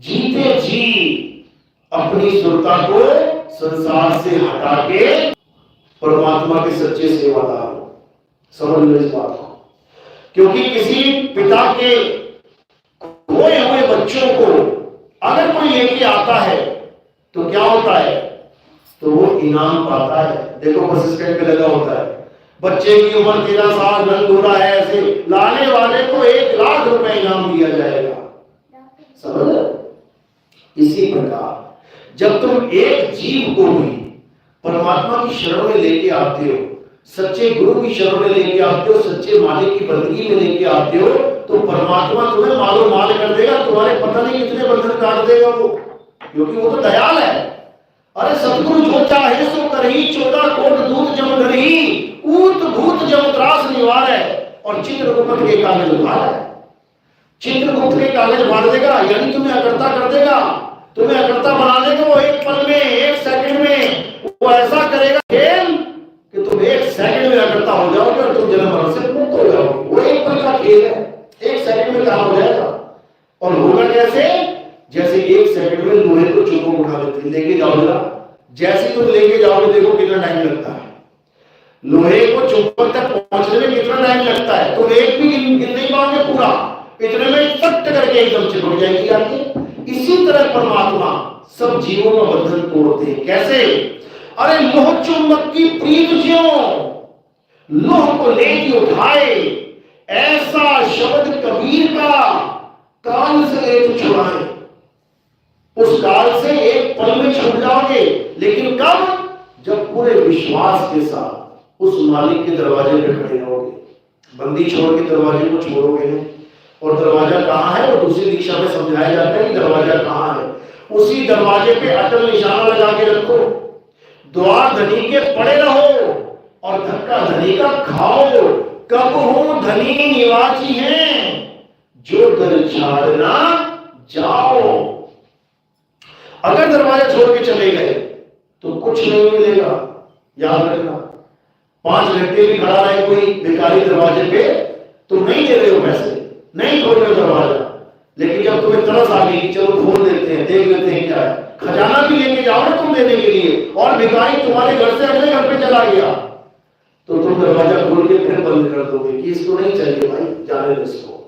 जीते जी अपनी सुरता को संसार से हटा के परमात्मा के सच्चे सेवादार हो। समझ लो इस बात को। क्योंकि किसी पिता के खोए हुए बच्चों को अगर कोई लेके आता है तो क्या होता है? तो वो इनाम पाता है। देखो बस स्टैंड पे लगा होता है, बच्चे की उम्र 13 साल, रंग गोरा है, ऐसे लाने वाले को 1 लाख रुपए इनाम दिया जाएगा। समझ? इसी प्रकार जब तुम एक जीव को भी परमात्मा की शरण में लेके आते हो, सच्चे गुरु की शरण में लेके आते हो, सच्चे मालिक की बंदगी में लेके आते हो, तो परमात्मा तुम्हें मालो माल कर देगा। तुम्हारे पता नहीं कितने बंधन काट देगा वो, क्योंकि वो तो दयाल है। अरे सतगुरु जो चाहे सो करही, 14 कोट दूत जम धरही, ऊत भूत जम त्रास निवार है, और चित्रगुप्त के कागज उधार है। चित्रगुप्त के कागज फाड़ देगा, यानी तुम्हें अकर्ता कर देगा, तुम्हें अकर्ता बना देगा। वो एक पल में, एक सेकंड में वो ऐसा करेगा खेल कि तुम एक सेकंड में अकर्ता हो जाओगे और तुम जन्म मरण से मुक्त हो जाओगे। वो एक पल का खेल है, एक सेकंड में काम हो जाएगा। और होगा कैसे? जैसे एक सेकंड में लोहे को चुम्बक उठा लेते, लेके जाओ जरा, जैसे तुम लेके जाओगे देखो कितना टाइम लगता है। लोहे को चुम्बक तक पहुंचने में कितना टाइम लगता है? तुम एक भी गिन नहीं पाओगे पूरा, इतने में फट करके एकदम चिपक जाएगी आगे। इसी तरह परमात्मा सब जीवों का बंधन तोड़ते हैं। कैसे? अरे लोह चुम्बक की प्रीत ज्यों लोह को लेके उठाए, ऐसा शब्द कबीर का काल से लेके छुड़ाए। उस काल से एक पल में छूट जाओगे, लेकिन कब? जब पूरे विश्वास के साथ उस मालिक के दरवाजे पे खड़े रहोगे। बंदी छोड़ के दरवाजे को छोड़ोगे नहीं। और दरवाजा कहां है? वो दूसरी दिशा में समझाया जाता है कि दरवाजा कहां है। उसी दरवाजे पे अटल निशाना लगा के रखो, द्वार धनी के पड़े रहो और धक्का धनी का खाओ। कब हूं धनी निवासी हैं, जो दर छाड़ना जाओ। अगर दरवाजा छोड़ के चले गए तो कुछ नहीं मिलेगा, याद रखना। 5 घंटे भी खड़ा रहे कोई भिखारी दरवाजे पे, तुम नहीं दे रहे हो पैसे, नहीं खोल रहे हो दरवाजा, लेकिन जब तुम्हें तरस आ गई कि चलो खोल देते हैं, देख लेते हैं क्या है, खजाना भी लेके जाओ ना तुम देने के लिए, और भिखारी तुम्हारे घर से अगले घर पे चला गया, तो तुम दरवाजा खोल के फिर बंद कर दोगे कि इसको नहीं चाहिए भाई, जाने दो इसको।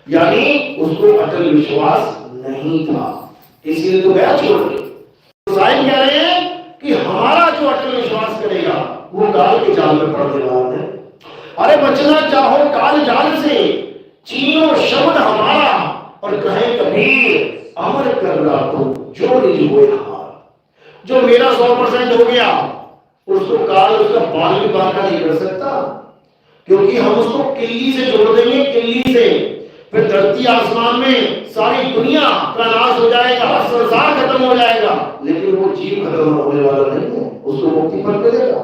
यानी उसको अटल विश्वास नहीं था, इसलिए तो गया छोड़ के। तो साईं कह रहे हैं कि हमारा जो अटल विश्वास करेगा वो काल के जाल में पड़ने वाला है। अरे बचना चाहो काल जाल से, चीनो शब्द हमारा, और कहे कबीर अमर कर राखो जो निज हुए हार। जो मेरा 100% हो गया उसको काल उसका बाल भी बांका नहीं कर सकता, क्योंकि हम उसको किल्ली से जोड़ देंगे, किल्ली से, फिर धरती आसमान में सारी दुनिया का नाश हो जाएगा, संसार खत्म हो जाएगा, लेकिन वो जीव खत्म होने वाला नहीं है, उसको मुक्ति पर मिलेगा।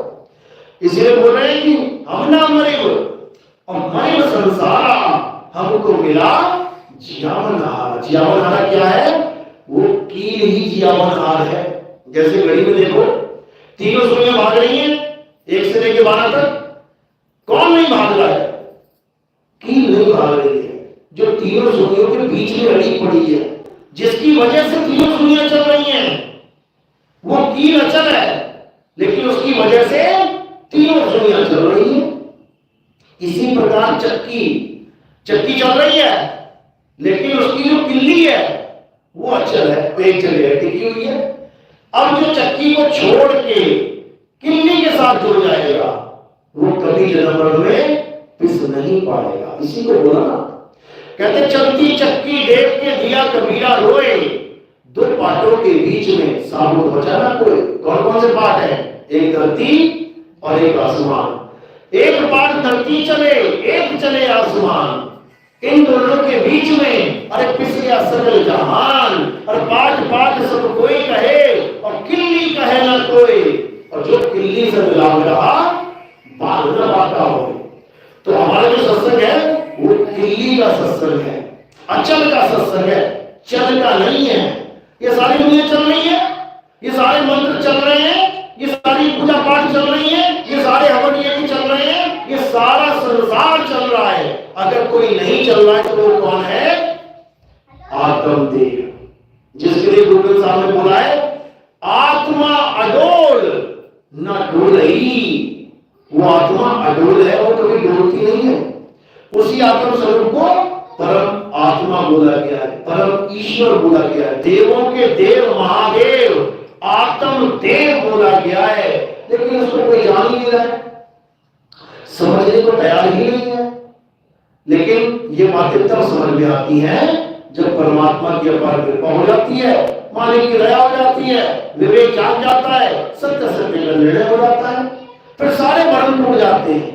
इसलिए बोल रहे हैं कि हम ना मरे और मरे संसारा, हम हमको मिला जियावन हार। जियावन हार क्या है? वो कील ही जियावन हार है। जैसे घड़ी में देखो तीनों सुइयां भाग रही हैं 1 से लेकर 12 तक, कौन नहीं भाग रहा है? कील नहीं भाग रही है। जो तीनों सुइयों के बीच में अड़ी पड़ी है, जिसकी वजह से तीनों सुइयां चल रही हैं, वो कील अचल है, लेकिन उसकी वजह से तीनों सुइयां चल रही हैं। इसी प्रकार चक्की चल रही है, लेकिन उसकी जो किल्ली है वो अचल है, एक जगह टिकी हुई है। अब जो चक्की को छोड़ के किल्ली के साथ जुड़ जाएगा, वो कभी जन्म में पिस नहीं पाएगा। इसी को बोला ना, कहते चलती चक्की देख के दिया कबीरा रोए, 2 पाटों के बीच में साबुत बचा ना कोई। कौन कौन से पाट है? एक धरती और एक आसमान। एक पाट धरती चले, एक चले आसमान, इन दोनों के बीच में अरे पिस गया सकल जहान। और पाट पाट सब कोई कहे और किल्ली कहे ना कोई, और जो किल्ली से मिलाव रहा बाल न बाका हो। तो हमारा जो सत्संग है वो किल्ली का सत्संग है, अचल का सत्संग है, चल का नहीं है। ये सारी दुनिया चल रही है, ये सारे मंत्र चल रहे हैं, ये सारी पूजा पाठ चल रही है, ये सारे हवन यज्ञ चल रहे हैं, ये सारा संसार चल रहा है। अगर कोई नहीं चल रहा है तो वो कौन है? आत्मदेव, जिसके लिए गुरु साहब ने बोला है आत्मा अडोल न डोलई। वो आत्मा अडोल है, वो कभी डोलती नहीं है। उसी आत्म स्वरूप को परम आत्मा बोला गया है, परम ईश्वर बोला गया है, देवों के देव महादेव आत्म देव बोला गया है। लेकिन उसको कोई जान ही नहीं रहा है, समझने को तैयार ही नहीं है। लेकिन ये बातें तब समझ में आती हैं जब परमात्मा की अपार कृपा हो जाती है, मालिक की दया हो जाती है, विवेक जाग जाता है, सत्य सत्य का निर्णय हो जाता है। फिर सारे भ्रम टूट जाते हैं,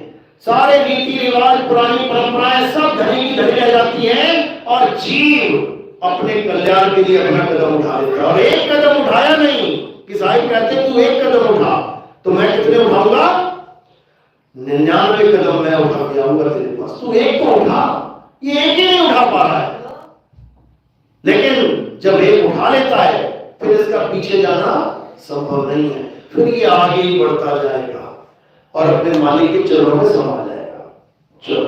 सारे रीति रिवाज पुरानी परंपराएं सब धनी की धनी रह जाती हैं, और जीव अपने कल्याण के लिए अपना कदम उठा लेता है। और एक कदम उठाया नहीं कि साहिब कहते तू एक कदम उठा, तो मैं कितने उठाऊंगा? 99 कदम मैं उठा के आऊंगा तेरे पास, तू एक तो उठा। ये एक ही नहीं उठा पा रहा है, लेकिन जब एक उठा लेता है फिर इसका पीछे जाना संभव नहीं है। फिर ये आगे ही बढ़ता जाएगा और अपने मालिक के चरणों में समा जाएगा। चलो,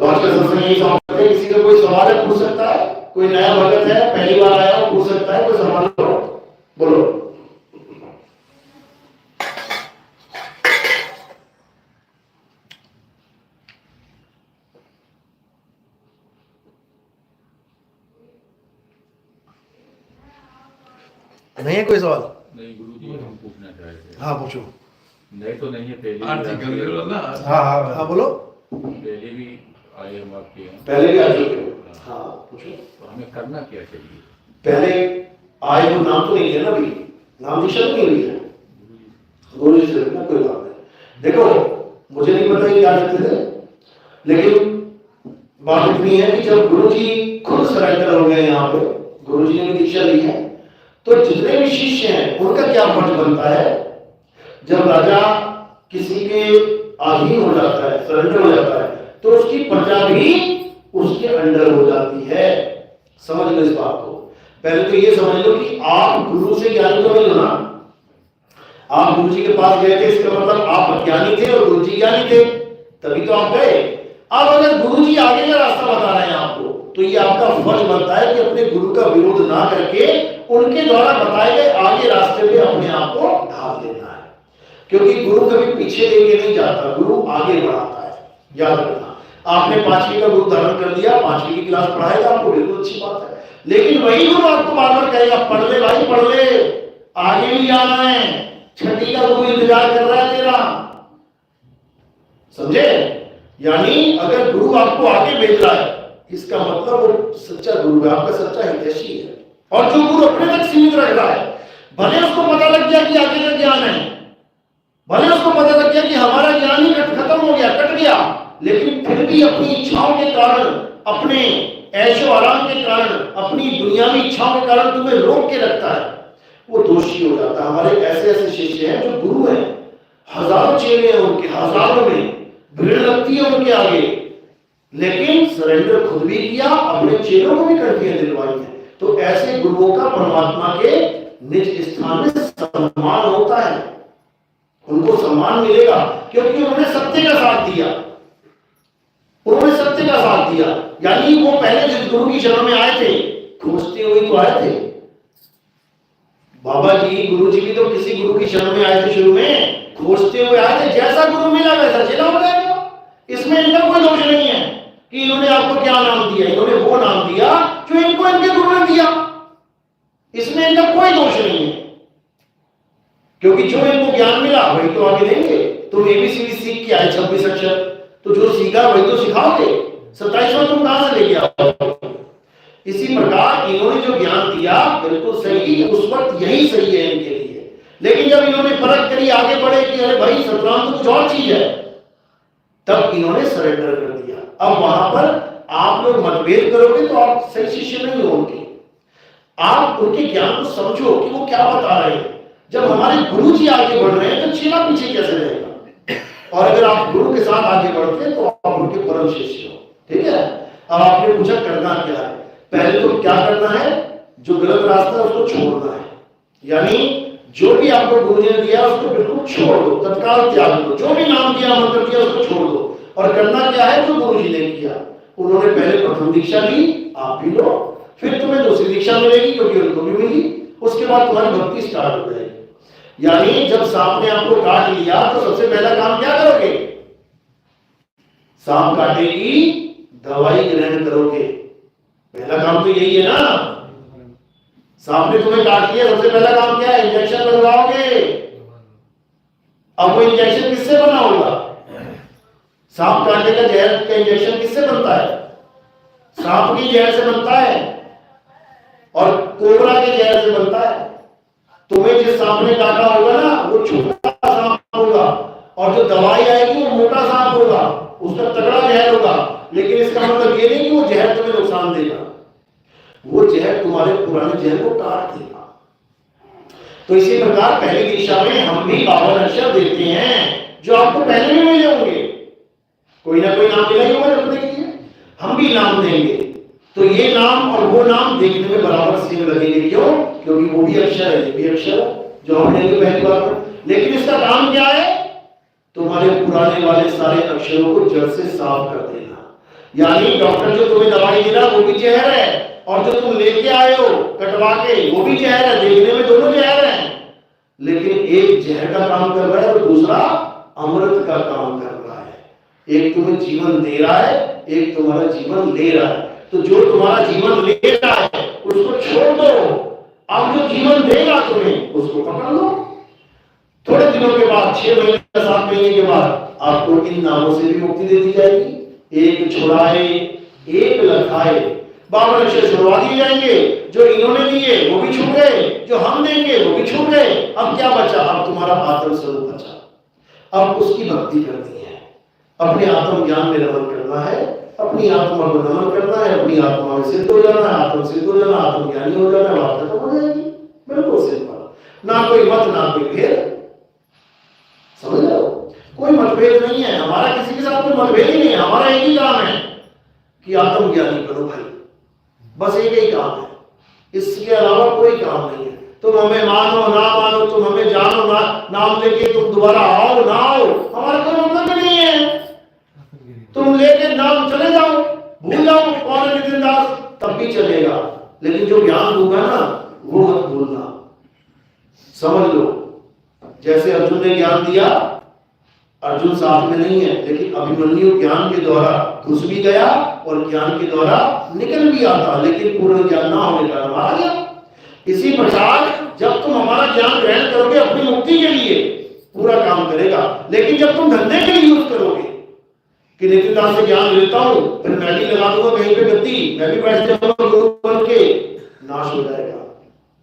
तो आज का सत्संग यही समाप्त है। किसी का कोई सवाल है पूछ सकता है? कोई नया भगत है, पहली बार आया हो, पूछ सकता है, कोई सवाल हो बोलो। नहीं है कोई सवाल? नहीं गुरुजी, हम पूछना चाह रहे थे। हाँ पूछो। नहीं तो नहीं है, पहले हाँ हाँ हाँ बोलो। पहले भी आए हम आपके यहाँ, पहले भी आ चुके हो? हाँ पूछो। तो हमें करना क्या चाहिए? पहले आए हो, नाम तो नहीं लिया ना अभी, नाम दीक्षा तो नहीं हुई है, गुरु जी से ना, कोई बात नहीं। देखो मुझे नहीं पता क्या कहते थे, लेकिन बात इतनी है कि जब गुरु जी खुद सरेंडर हो गए यहाँ पे, गुरु जी ने दीक्षा ली है, तो जितने भी शिष्य हैं उनका क्या फर्ज बनता है? जब राजा किसी के अधीन हो जाता है, सरेंडर हो जाता है, तो उसकी प्रजा भी उसके अंडर हो जाती है। समझ लो इस बात को। पहले तो ये समझ लो कि आप गुरु से ज्ञानी तो नहीं हो ना। आप गुरु जी के पास गए थे, इसका मतलब आप अज्ञानी थे और गुरु जी ज्ञानी थे, तभी तो आप गए। अब अगर गुरु जी आगे का रास्ता बता रहे हैं आपको, तो ये आपका फर्ज बनता है कि अपने गुरु का विरोध ना करके उनके द्वारा बताए गए आगे रास्ते पे अपने आप को ढाल देना है। क्योंकि गुरु कभी पीछे लेके नहीं जाता, गुरु आगे बढ़ाता है। याद रखना, आपने 5वीं का गुरु धारण कर दिया, 5वीं की क्लास पढ़ाएगा आपको, बिल्कुल अच्छी बात है, लेकिन वही गुरु आपको बार बार कहेगा पढ़ ले भाई पढ़ ले, आगे भी जाना है, 6ठी का गुरु इंतजार कर रहा है तेरा। समझे? यानी अगर गुरु आपको आगे भेज रहा है, इसका मतलब वो सच्चा गुरु है, आपका सच्चा हितैषी है। और जो गुरु अपने तक सीमित रख रहा है, भले उसको पता लग गया कि आगे का ज्ञान है, भले उसको पता लग गया कि हमारा ज्ञान ही खत्म हो गया, कट गया, लेकिन फिर भी अपनी इच्छाओं के कारण, अपने ऐशो आराम के कारण, अपनी दुनियावी इच्छाओं के कारण तुम्हें रोक के रखता है, वो दोषी हो जाता है। हमारे ऐसे ऐसे शिष्य हैं जो गुरु हैं, हजारों चेले हैं उनके, हजारों में भीड़ लगती है उनके आगे, लेकिन सरेंडर खुद भी किया, अपने चेलों को भी कंठियां दिलवाई है। तो ऐसे गुरुओं का परमात्मा के निज स्थान में सम्मान होता है, उनको सम्मान मिलेगा क्योंकि उन्होंने सत्य का साथ दिया। उन्होंने सत्य का साथ दिया, यानी वो पहले जिस गुरु की शरण में आए थे खोजते हुए तो आए थे। बाबा जी, गुरु जी भी तो किसी गुरु की शरण में आए थे, शुरू में खोजते हुए आए थे। जैसा गुरु मिला वैसा चेला हो जाएगा। इसमें इनका कोई दोष नहीं है कि इन्होंने आपको क्या नाम दिया, इन्होंने वो नाम दिया जो इनको इनके गुरु ने दिया। इसमें इनका कोई दोष नहीं है, क्योंकि जो इनको ज्ञान मिला वही तो आगे देंगे। तुम एबीसीडी सीख के आए 26 अक्षर, तो जो सीखा वही तो सिखाओगे। 27वां तुम कहां से लेके आओगे? इसी प्रकार इन्होंने जो ज्ञान दिया बिल्कुल सही, उस वक्त यही सही है इनके लिए। लेकिन जब इन्होंने परख करी, आगे बढ़े कि अरे भाई सतनाम तो कुछ और चीज है, तब इन्होंने सरेंडर कर दिया। अब वहां पर आप लोग मतभेद करोगे तो आप सही शिष्य नहीं होंगे। आप उनके ज्ञान को समझो कि वो क्या बता रहे हैं। जब हमारे गुरु जी आगे बढ़ रहे हैं तो चेला पीछे कैसे रहेगा? और अगर आप गुरु के साथ आगे बढ़ते हैं तो आप उनके परम शिष्य हो। ठीक है। अब आपने पूछा करना क्या है? पहले तो क्या करना है? जो गलत रास्ता है उसको छोड़ना है, यानी जो भी आपको गुरु जी ने दिया उसको बिल्कुल छोड़ दो, तत्काल त्याग दो। जो भी नाम दिया, मंत्र दिया, उसको छोड़ दो। और करना क्या है? जो गुरु जी ने किया। उन्होंने पहले प्रथम दीक्षा ली, आप भी लो, फिर तुम्हें दूसरी दीक्षा मिलेगी क्योंकि उनको भी मिली। उसके बाद तुम्हारी भक्ति स्टार्ट हो जाएगी। यानी जब सांप ने आपको काट लिया तो सबसे पहला काम क्या करोगे? सांप काटेगी, दवाई ग्रहण करोगे। पहला काम तो यही है ना। सांप ने तुम्हें काट लिया, सबसे पहला काम क्या है? इंजेक्शन लगवाओगे। अब वो इंजेक्शन किससे बना होगा? सांप काटने का जहर का इंजेक्शन किससे बनता है? सांप की जहर से बनता है और कोबरा के जहर से बनता है। तुम्हें जिस सांप ने काटा होगा ना वो छोटा सांप होगा, और जो दवाई आएगी वो मोटा सांप होगा, उसका तगड़ा जहर होगा। लेकिन इसका मतलब ये नहीं कि वो जहर तुम्हें नुकसान देगा, वो जहर तुम्हारे पुराने जहर को काट देगा। तो इसी प्रकार पहली दिशा में हम भी 52 अक्षर देते हैं जो आपको पहले भी मिले होंगे। कोई ना कोई नाम मिला ही होगा रखने के लिए, हम भी नाम देंगे। तो ये नाम और वो नाम देखने में बराबर सेम लगेंगे। क्यों? क्योंकि वो भी अक्षर है, ये भी अक्षर है जो हम लेंगे पहली बार। लेकिन इसका काम क्या है? तुम्हारे पुराने वाले सारे अक्षरों को जड़ से साफ कर देना। यानी डॉक्टर जो तुम्हें दवाई दे रहा वो भी जहर है, और जो तुम लेके आए हो कटवा के वो भी जहर है। देखने में दोनों जहर हैं, लेकिन एक जहर का काम कर रहा है और दूसरा अमृत का काम कर रहा है। एक तुम्हें जीवन दे रहा है, एक तुम्हारा जीवन ले रहा है। तो जो तुम्हारा जीवन ले रहा है उसको छोड़ दो, अब जो जीवन देगा तुम्हें उसको पकड़ लो। थोड़े दिनों के बाद, 6 महीने 7 महीने के बाद आपको इन नामों से भी मुक्ति दे दी जाएगी। एक छुड़ाए, एक लखाए। 52 अक्षर छुड़वा दिए जाएंगे। जो इन्होंने दिए वो भी छूट गए, जो हम देंगे वो भी छूट गए। अब क्या बचा? अब तुम्हारा आत्म स्वरूप बचा। अब उसकी भक्ति करनी है, अपने आत्म ज्ञान में रमन करना है, अपनी आत्मा को नमन करना है, अपनी आत्मा में सिद्ध हो जाना है, आत्म सिद्ध हो जाना, आत्मज्ञानी हो जाना है, बात खत्म हो जाएगी। बिल्कुल सिंपल, ना कोई मत ना कोई भेद। समझ लो, कोई मतभेद नहीं है हमारा, किसी के साथ कोई मतभेद ही नहीं है। हमारा एक ही काम है कि आत्मज्ञानी बनो भाई, बस एक ही काम है, इसके अलावा कोई काम नहीं है। तुम हमें मानो ना मानो, तुम हमें जानो ना, नाम लेके तुम दोबारा आओ ना आओ, हमारा कोई मतलब नहीं है। तुम लेके नाम चले जाओ, भूल जाओ कौन है नितिन दास, तब भी चलेगा। लेकिन जो ज्ञान दूंगा ना वो मत भूलना। समझ लो, जैसे अर्जुन ने ज्ञान दिया, अर्जुन साथ में नहीं है, लेकिन अभिमन्यु ज्ञान के द्वारा घुस भी गया और ज्ञान के द्वारा निकल भी आता, लेकिन पूर्ण ज्ञान ना होने का मारा गया। इसी प्रकार जब तुम हमारा ज्ञान ग्रहण करोगे अपनी मुक्ति के लिए पूरा काम करेगा। लेकिन जब तुम धंधे के लिए यूज करोगे कि नितिन दास से ज्ञान लेता हूं, फिर मैं भी लगा दूंगा कहीं पे गद्दी, मैं भी बैठ जाऊंगा गुरु बन के, नाश हो जाएगा।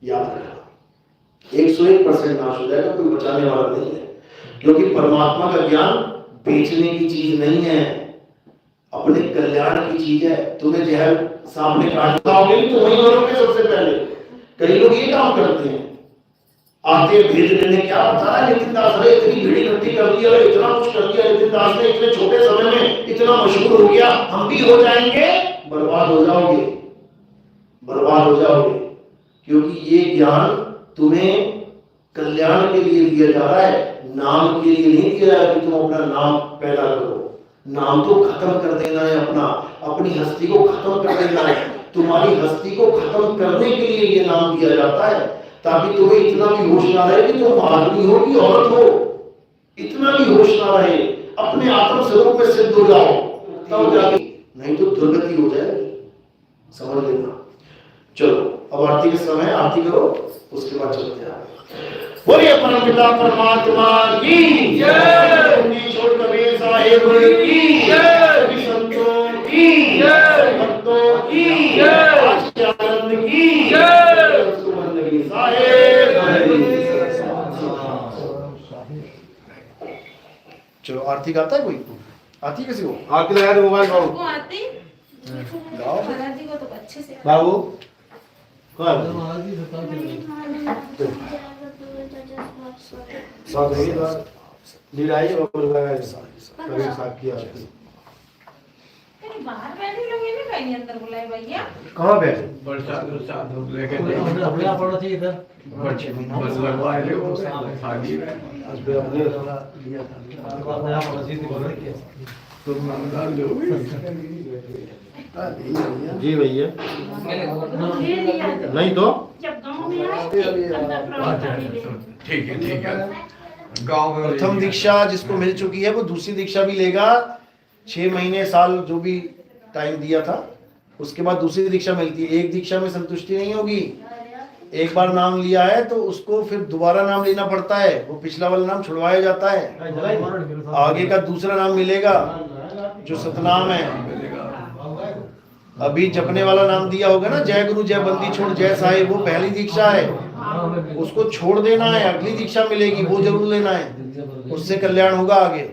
याद रखना, 101% नाश हो जाएगा, कोई बचाने वाला नहीं है। क्योंकि परमात्मा का ज्ञान बेचने की चीज नहीं है, अपने कल्याण की चीज है। तुम्हें जहर सामने काटता होगा तो वही मरोगे सबसे पहले। कई लोग ये काम करते हैं, आते भेजने ने क्या बताया, नितिन दास ने इतनी बड़ी गलती कर दी और इतना कुछ कर दिया, नितिन दास ने इतने छोटे समय में इतना मशहूर हो गया, हम भी हो जाएंगे, बर्बाद हो जाओगे, बर्बाद हो जाओगे। क्योंकि ये ज्ञान तुम्हें कल्याण के लिए दिया जा रहा है, नाम के लिए नहीं दिया जा रहा कि तुम अपना नाम पैदा करो। नाम तो खत्म कर देना है, अपनी हस्ती को खत्म कर देना है। तुम्हारी हस्ती को खत्म करने के लिए ये नाम दिया जाता है, ताकि तुम्हें इतना भी होश ना रहे कि तुम आदमी हो कि औरत हो, इतना भी होश ना रहे, अपने आत्म स्वरूप में सिद्ध हो जाओ, तब जाके, नहीं तो दुर्गति हो जाएगी, समझ लेना। चलो अब आरती के समय, आरती करो, उसके बाद चलते हैं। बोलिए परम पिता परमात्मा की जय, छोड़ कबीर साहिब की जय, सभी संतों की जय, भक्तों की जय, आनंद की जय, सुबंदगी साहिब। चलो आरती गाता है कोई? आती किसी को? आरती लगा दे मोबाइल बाबू को। आती गाओ महाराज जी को तो अच्छे से बाबू महाराज जी बता दे साथ ही लीलाई और लगाए कबीर साहब की आरती। बाहर बैठे लोग ये नहीं कहीं अंदर बुलाए भैया, कहां बैठे? प्रसाद लेके अपना पड़ोसी इधर बस लगवाए ले वो खाली है आज पे हमने लिया था अपना पड़ोसी से बोल रहे तुम मंगल लो जी भैया, नहीं तो जब गांव में आए ठीक है गांव में प्रथम दीक्षा जिसको मिल चुकी है वो दूसरी दीक्षा भी लेगा। 6 महीने साल जो भी टाइम दिया था, उसके बाद दूसरी दीक्षा मिलती है। एक दीक्षा में संतुष्टि नहीं होगी, एक बार नाम लिया है तो उसको फिर दोबारा नाम लेना पड़ता है, वो पिछला वाला नाम छुड़वाया जाता है, आगे का दूसरा नाम मिलेगा जो सतनाम है। अभी जपने वाला नाम दिया होगा ना, जय गुरु जय बंदी छोड़ जय साहिब, वो पहली दीक्षा है, उसको छोड़ देना है, अगली दीक्षा मिलेगी वो जरूर लेना है, उससे कल्याण होगा आगे।